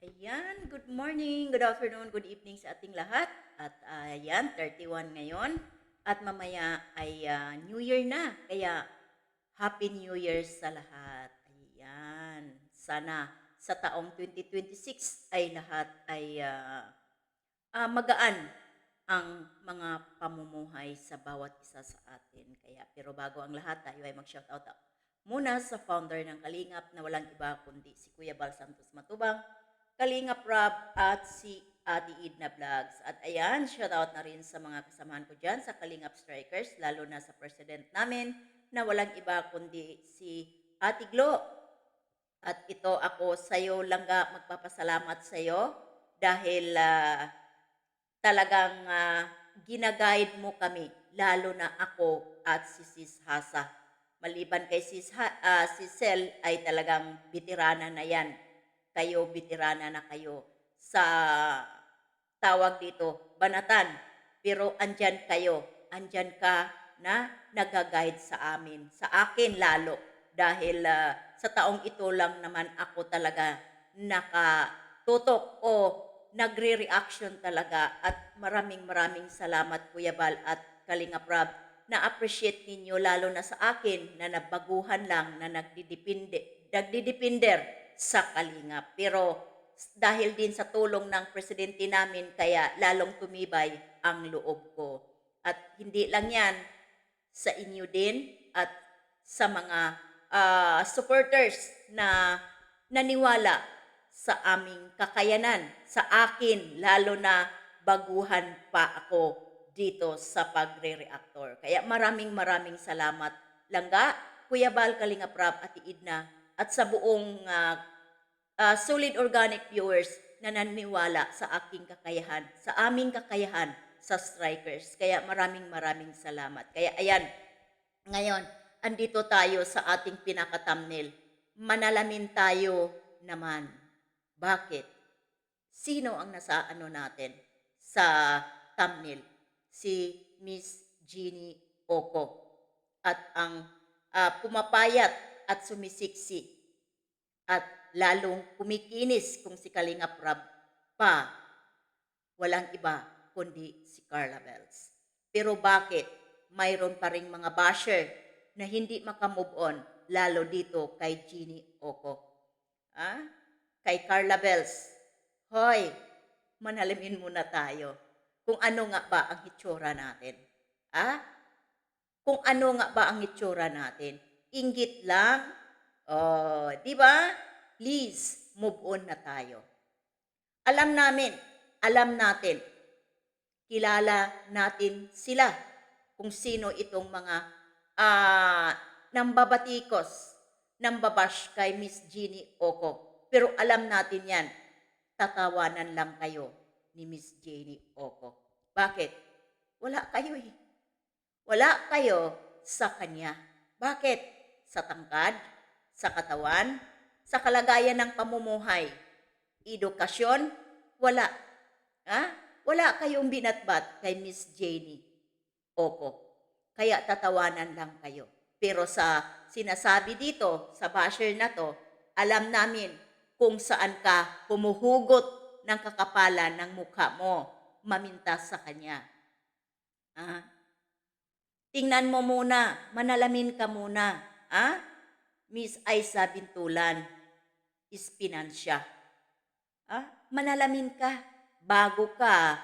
Ayan, good morning, good afternoon, good evening sa ating lahat. At ayan, 31 ngayon. At mamaya ay New Year na. Kaya Happy New Year sa lahat. Ayan. Sana sa taong 2026 ay lahat ay magaan ang mga pamumuhay sa bawat isa sa atin. Kaya, pero bago ang lahat, tayo ay mag-shoutout muna sa founder ng Kalingap na walang iba kundi si Kuya Bal Santos Matubang, Kalingap Rob at si Ate Idna Vlogs. At ayan, shoutout na rin sa mga kasamahan ko dyan sa Kalingap Strikers, lalo na sa president namin na walang iba kundi si Ate Glo. At ito ako sa'yo langga magpapasalamat sa'yo dahil talagang ginaguide mo kami, lalo na ako at si Sis Hasa. Maliban kay si Sel ay talagang veterana na yan. Kayo, veterana na kayo sa tawag dito, banatan. Pero andyan ka na nag-guide sa amin, sa akin lalo. Dahil sa taong ito lang naman ako talaga nakatutok o nagre-reaction talaga at maraming salamat Kuya Bal at Kalinga Prab na appreciate ninyo lalo na sa akin na nabaguhan lang na nagdidepender sa Kalinga. Pero dahil din sa tulong ng presidente namin kaya lalong tumibay ang loob ko. At hindi lang yan, sa inyo din at sa mga supporters na naniwala sa aming kakayanan, sa akin, lalo na baguhan pa ako dito sa pagre-reactor. Kaya maraming salamat langga, Kuya Bal, Kalinga Prab, Ate Idna, at sa buong solid organic viewers na naniwala sa aking kakayahan, sa aming kakayahan sa Strikers. Kaya maraming salamat. Kaya ayan, ngayon, andito tayo sa ating pinaka-thumbnail. Manalamin tayo naman. Bakit? Sino ang nasa natin sa thumbnail? Si Miss Jeannie Oco. At ang pumapayat at sumisiksi at lalong kumikinis kung si Kalinga Prab pa, walang iba kundi si Carla Bells. Pero bakit mayroon pa ring mga basher na hindi makamove on, lalo dito kay Jeannie Oco? Kay Carla Bells, hoy, manalamin muna tayo kung ano nga ba ang itsura natin. Kung ano nga ba ang itsura natin. Inggit lang. Oh, di ba? Please, move on na tayo. Alam natin, kilala natin sila kung sino itong mga nambabatikos, nambabash kay Miss Jeannie Oco. Pero alam natin yan, tatawanan lang kayo ni Miss Jeannie Oco. Bakit? Wala kayo eh. Wala kayo sa kanya. Bakit? Sa tangkad, sa katawan, sa kalagayan ng pamumuhay, edukasyon, wala. Wala kayong binatbat kay Miss Jeannie Oco. Kaya tatawanan lang kayo. Pero sa sinasabi dito, sa basher na to, alam namin kung saan ka humuhugot ng kakapalan ng mukha mo, mamintas sa kanya. Tingnan mo muna, manalamin ka muna. Miss Aiza Bintulan, Espinancia. Manalamin ka bago ka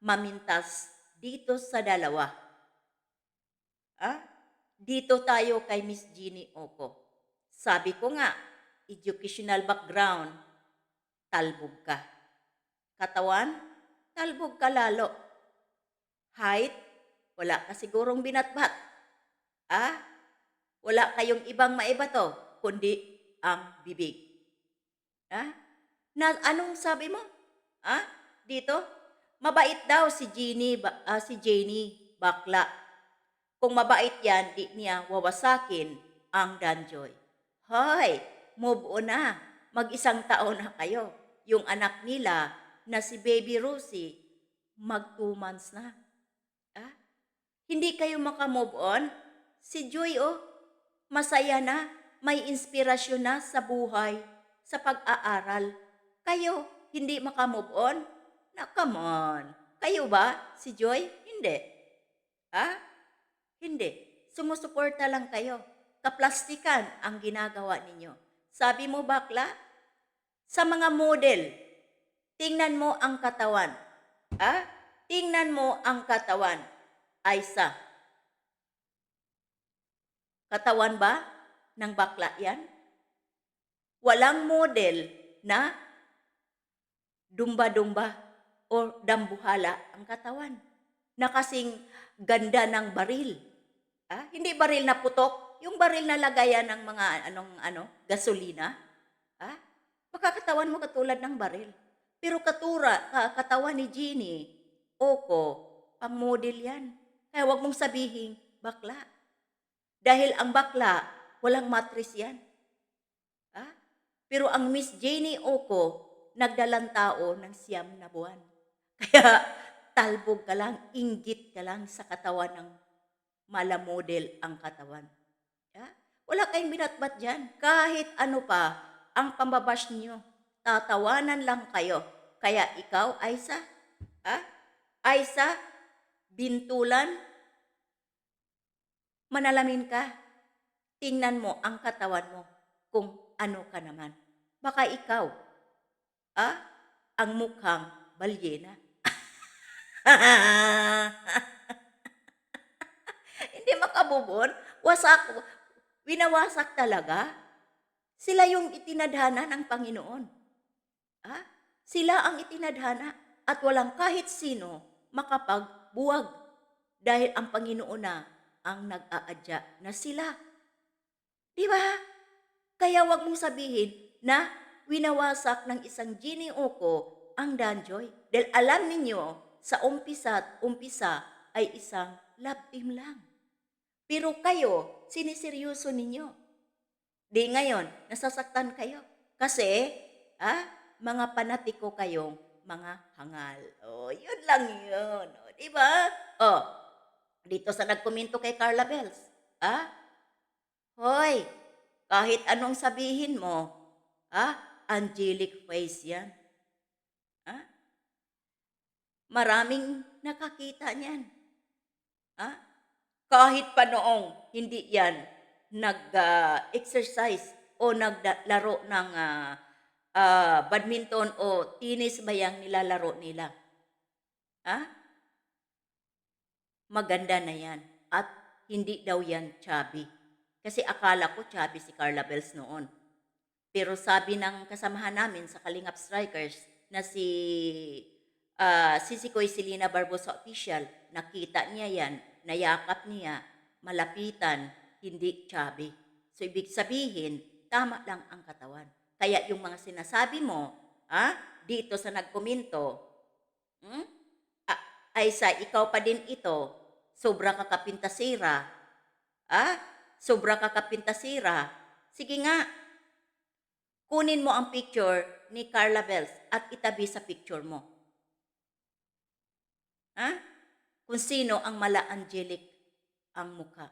mamintas dito sa dalawa. Dito tayo kay Miss Jeannie Oco. Sabi ko nga, educational background, talbog ka. Katawan, talbog ka lalo. Height, wala ka sigurong binatbat. Wala kayong ibang maibato, kundi ang bibig. Anong sabi mo? Dito? Mabait daw si Jeannie, bakla. Kung mabait yan, di niya wawasakin ang Danjoy. Hoy, move on na. Mag-isang taon na kayo. Yung anak nila na si Baby Rosie, mag 2 months na. Hindi kayo makamove on? Si Joy, masaya na, may inspirasyon na sa buhay, sa pag-aaral. Kayo, hindi maka-move on? Na, come on. Kayo ba? Si Joy? Hindi. Ha? Hindi. Sumusuporta lang kayo. Kaplastikan ang ginagawa ninyo. Sabi mo, bakla, sa mga model, tingnan mo ang katawan. Ha? Tingnan mo ang katawan. Aisa, katawan ba ng bakla yan? Walang model na dumba-dumba o dambuhala ang katawan na kasing ganda ng baril. Hindi baril na putok, yung baril na lagayan ng mga gasolina. Ah, Makakatawan mo katulad ng baril. Pero katawan ni Jeannie, Oko, pang model yan. Kaya wag mong sabihin, bakla. Dahil ang bakla, walang matris yan. Pero ang Miss Jeannie Oko, nagdalang tao ng 9 na buwan. Kaya talbog ka lang, inggit ka lang sa katawan ng malamodel ang katawan. Wala kayong binatbat dyan. Kahit ano pa ang pambabash nyo, tatawanan lang kayo. Kaya ikaw, Aisa, Aisa, bintulan, manalamin ka. Tingnan mo ang katawan mo kung ano ka naman. Baka ikaw, ang mukhang balyena. Hindi makabubon. Winawasak talaga. Sila yung itinadhana ng Panginoon. Sila ang itinadhana at walang kahit sino makapagbuwag dahil ang Panginoon na ang nag-aadya na sila. Di ba? Kaya wag mong sabihin na winawasak ng isang Jeannie Oko ang Danjoy. Dahil alam ninyo, sa umpisa ay isang love team lang. Pero kayo, siniseryoso ninyo. Di ngayon, nasasaktan kayo. Kasi, mga panatiko kayong mga hangal. Yun lang yun. Di ba? Dito sa nagkomento kay Carla Bells. Hoy, kahit anong sabihin mo, angelic face yan. Maraming nakakita niyan. Kahit pa noong hindi yan nag-exercise o naglaro ng badminton o tennis ba yung nilalaro nila. Maganda na yan. At hindi daw yan chubby. Kasi akala ko chubby si Carla Bells noon. Pero sabi ng kasamahan namin sa Kalingap Strikers na si Sisikoy Selena Barbosa Official, nakita niya yan, nayakap niya, malapitan, hindi chubby. So, ibig sabihin, tama lang ang katawan. Kaya yung mga sinasabi mo, dito sa nagkomento, Aisa, ikaw pa din ito, sobra ka kapintasira. Sobra ka kapintasira. Sige nga, kunin mo ang picture ni Carla Bells at itabi sa picture mo. Kung sino ang mala-angelic ang mukha.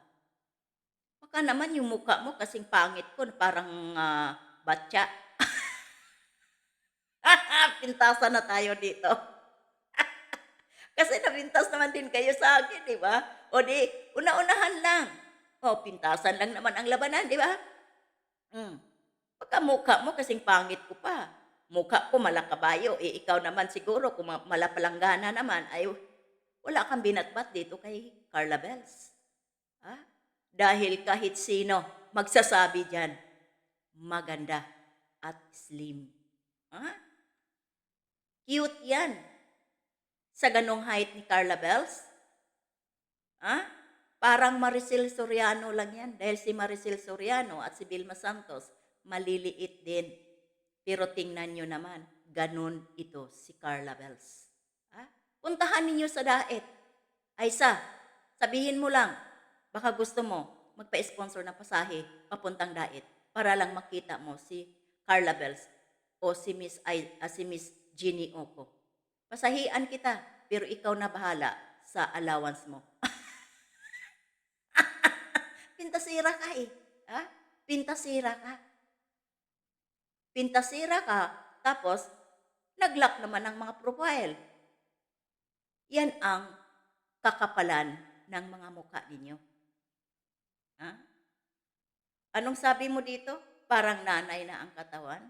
Baka naman yung mukha mo kasing pangit ko, parang batya. Pintasan na tayo dito. Kasi napintas naman din kayo sa akin, di ba? O di, una-unahan lang. Pintasan lang naman ang labanan, di ba? Baka mukha mo kasing pangit ko pa. Mukha ko malakabayo. Ikaw naman siguro kung malapalanggana naman, ay wala kang binatbat dito kay Carla Bells. Dahil kahit sino magsasabi dyan, maganda at slim. Cute yan. Sa ganong height ni Carla Bells. Parang Maricel Soriano lang yan. Dahil si Maricel Soriano at si Vilma Santos, maliliit din. Pero tingnan nyo naman, ganon ito si Carla Bells. Puntahan ninyo sa Daet. Aisa, sabihin mo lang, baka gusto mo magpa-sponsor ng pasahe papuntang Daet para lang makita mo si Carla Bells o si Miss Jeannie Oko. Pasahian kita, pero ikaw na bahala sa allowance mo. Pintasira ka eh. Pintasira ka. Pintasira ka, tapos nag-lock naman ang mga profile. Yan ang kakapalan ng mga mukha ninyo. Ha? Anong sabi mo dito? Parang nanay na ang katawan?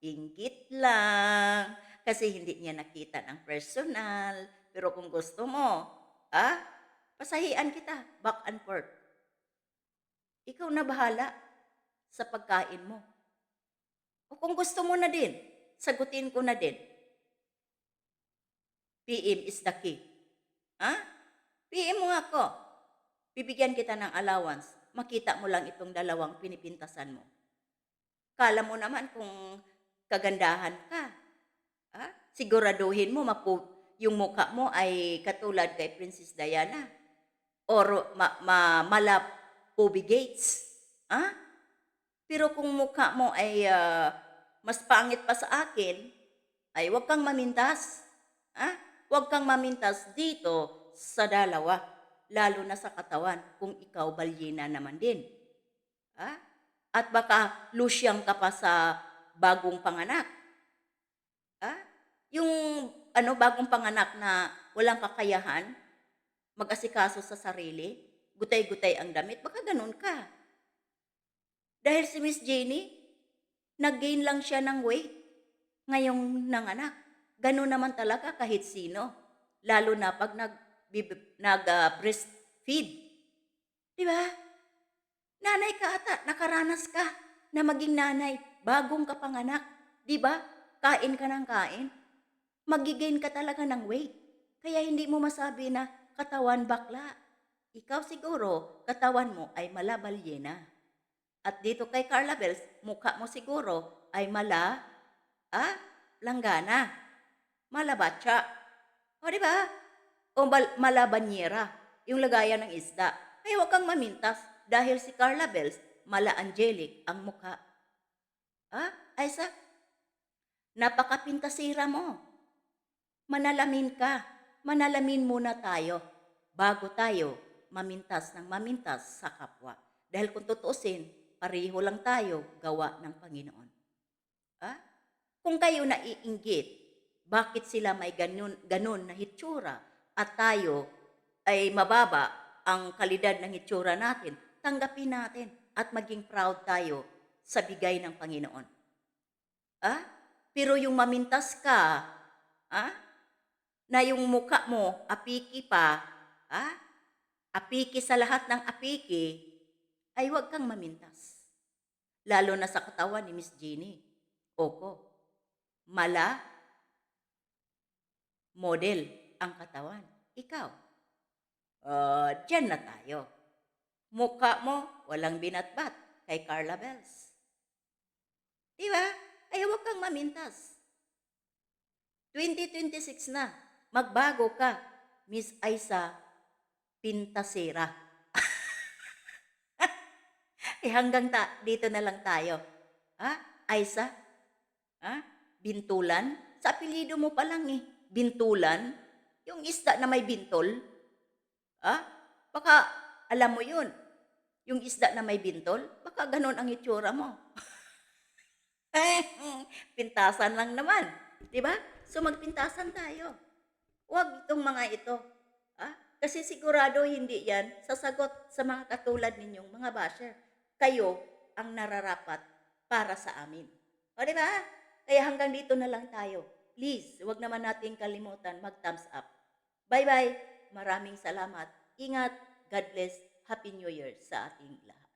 Inggit lang. Kasi hindi niya nakita ng personal. Pero kung gusto mo, pasahian kita, back and forth. Ikaw na bahala sa pagkain mo. O kung gusto mo na din, sagutin ko na din. PM is the key. Ha? PM mo ako. Bibigyan kita ng allowance. Makita mo lang itong dalawang pinipintasan mo. Kala mo naman kung kagandahan ka. Siguraduhin mo yung mukha mo ay katulad kay Princess Diana or mala Poby Gates. Pero kung mukha mo ay mas pangit pa sa akin, ay huwag kang mamintas. Huwag kang mamintas dito sa dalawa, lalo na sa katawan kung ikaw balyena naman din. At baka lusyang ka pa sa bagong panganak. Yung bagong panganak na walang kakayahan, mag-asikaso sa sarili, gutay-gutay ang damit, baka ganun ka. Dahil si Miss Jenny, nag-gain lang siya ng weight ngayong nanganak. Ganun naman talaga kahit sino. Lalo na pag nag-breastfeed. Diba? Nanay ka ata, nakaranas ka na maging nanay, bagong kapanganak. Diba? Kain ka ng kain. Magigain ka talaga ng weight. Kaya hindi mo masabi na katawan bakla. Ikaw siguro, katawan mo ay malabalyena. At dito kay Carla Bells, mukha mo siguro ay langgana, malabatsa. O diba? O malabanyera, yung lagayan ng isda. Ay huwag kang mamintas dahil si Carla Bells, mala-angelic ang mukha. Aysa, napakapintasira mo. Manalamin ka. Manalamin muna tayo bago tayo mamintas ng mamintas sa kapwa. Dahil kung tutuusin, pareho lang tayo gawa ng Panginoon. Kung kayo naiinggit, bakit sila may ganun na hitsura at tayo ay mababa ang kalidad ng hitsura natin, tanggapin natin at maging proud tayo sa bigay ng Panginoon. Pero yung mamintas ka, na yung mukha mo, apiki pa, apiki sa lahat ng apiki, ay huwag kang mamintas. Lalo na sa katawan ni Miss Jenny. Oko, model ang katawan. Ikaw, dyan na tayo. Mukha mo, walang binatbat kay Carla Bells. Diba? Ay huwag kang mamintas. 2026 na, magbago ka, Miss Aisa Pintasera. Hanggang dito na lang tayo. Aisa? Bintulan? Sa apelyido mo pa lang Bintulan? Yung isda na may bintol? Baka alam mo yun. Yung isda na may bintol? Baka ganun ang itsura mo. Pintasan lang naman. Diba? So magpintasan tayo. Huwag itong mga ito. Kasi sigurado hindi yan sasagot sa mga katulad ninyong mga basher. Kayo ang nararapat para sa amin. O diba? Kaya hanggang dito na lang tayo. Please, huwag naman natin kalimutan mag-thumbs up. Bye-bye. Maraming salamat. Ingat. God bless. Happy New Year sa ating lahat.